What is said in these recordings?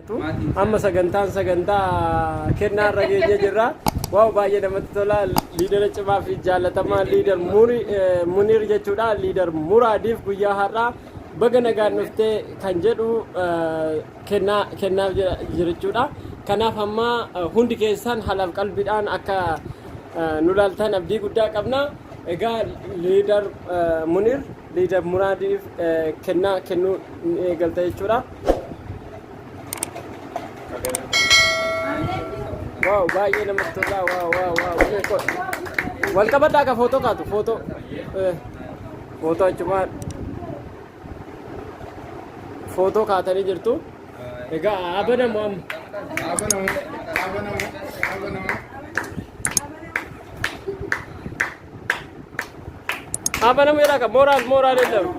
Amma sagantaa kennaa irra geenye jirra. Waaw baay'ee namatti tola. Liidera cimaa fi jaallatamaa liider Munir jechuudha. Liider Muraadiif guyyaa har'aa baga nagaan dhuftee kan jedhu kennaaf jechuudha. Kanaaf amma hundi keessan halaaf qalbiidhaan akka nu laaltan abdii guddaa qabna. Egaa liider Munir liider Muraadiif kennuu eegalta jechuudha. Wow, baay'ee namatti tola. Wow. Wal qabadhaa ka footoo kaatu footoo achumaan footoo kaatanii jirtu. Egaa abanamu jedhaa ka moraal jedhamu.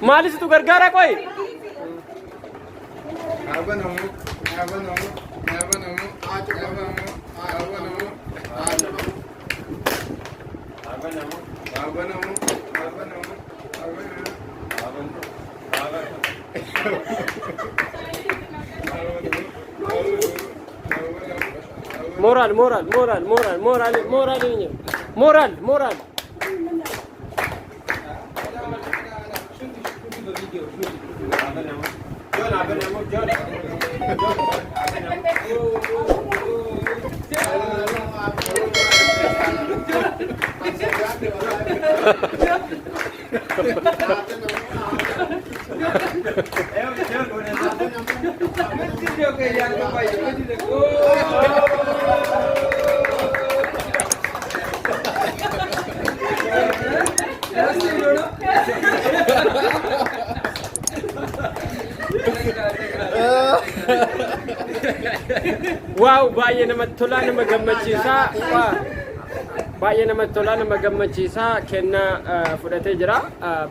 Maalis itu gargara koi. Moral. Wow, baay'ee namatti tola, nama gammachiisa. Baay'ee namatti tola, nama gammachiisa. Kennaa fudhatee jira.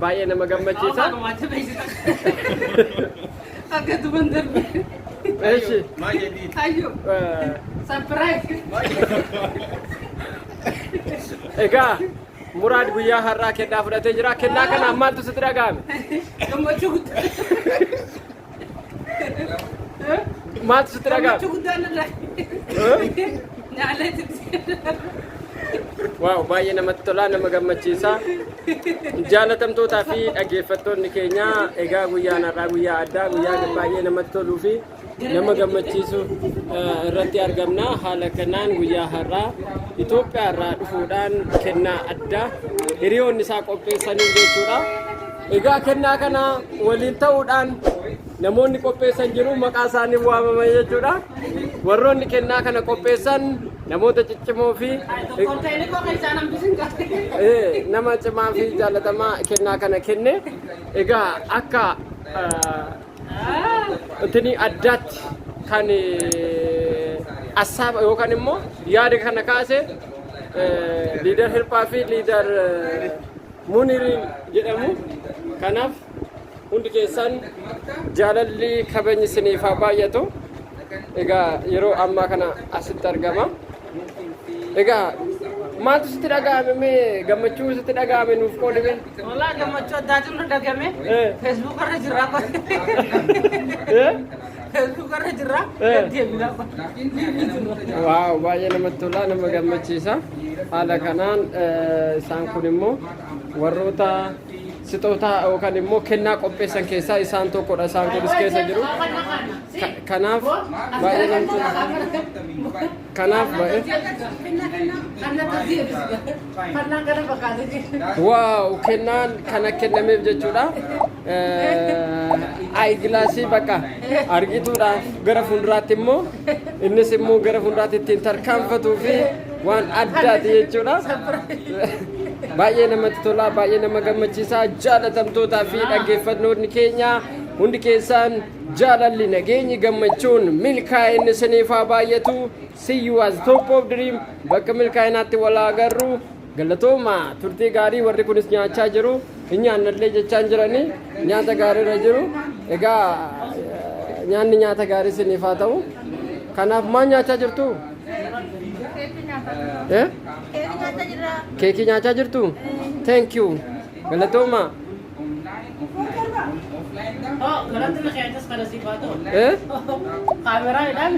Baay'ee nama gammachiisa. Akka tuban darbe. Eeshi. Ayyo. Surprise. Egaa Muraad guyyaa har'aa kennaa fudhatee jira. Kennaa kana maaltu sitti dhaga'ame? Gammachuu guddaa. Maaltu sitti dhaga'ame? Gammachuu guddaa Waaw, baay'ee namatti tola, nama gammachiisa. Jaalatamtootaa fi dhaggeeffattoonni keenya egaa guyyaan har'aa guyyaa addaa, guyyaa baay'ee namatti toluu fi nama gammachiisu irratti argamna. Haala kanaan guyyaa har'aa Itoophiyaa irraa dhufuudhaan kennaa addaa hiriyoonni isaa qopheessanii jechuudha. Egaa kennaa kana waliin ta'uudhaan namoonni qopheessan jiru, maqaa isaanii waamaman jechuudha. Warroonni kennaa kana qopheessan namoota ciccimoo fi nama cimaa fi jaalatamaa kennaa kana kenne. Egaa akka intini addaatti kan assaaba yookaan immoo yaada kana kaase liidar Hirphaa fi liidar Munir jedhamu. Kanaaf hundi keessan jaalalli kabajni isiniif haa baay'atu. Egaa yeroo ammaa kana asitti argama. Egaa maaltu sitti dhaga'ame? Gammachuu sitti dhaga'ame nuuf qoodime? Walaa gammachuu addaatiin nu dhagame. Facebook irra jirra. Facebook irra jirra. Waaw, baay'ee namatti tola, nama gammachiisa. Haala kanaan isaan kun immoo warroota sixootaa yookaan immoo kennaa qopheessan keessaa isaan tokkodha. Isaan kunis keessa jiru. Kanaaf baay'ee namatti waaw, kennaan kana kennameef jechuudha. Gilaasii bakka argituudhaaf gara fuulduraatti immoo innis immoo gara fuulduraatti ittiin tarkaanfatuu fi waan addaati jechuudha. Baay'ee namatti tola, baay'ee nama gammachiisa. Jaalatamtootaa fi dhaggeeffattoonni keenya hundi keessaan jaalalli nageenyi gammachuun milkaa'inni isiniif haa baay'atu. See you as top of dream. Bakka milkaa'inaatti wal agarru. Galatooma turtii gaarii warri kunis nyaachaa jiru. Nyaannallee jechaan jiranii nyaata gaarii irra jiru. Egaa nyaanni nyaata gaarii isiniif haa ta'u. Kanaaf maal nyaachaa jirtu? Keekii nyaachaa jirtu? Thank you. Galatooma. Oh, ganun na kaya sa si Pato. Camera ilan?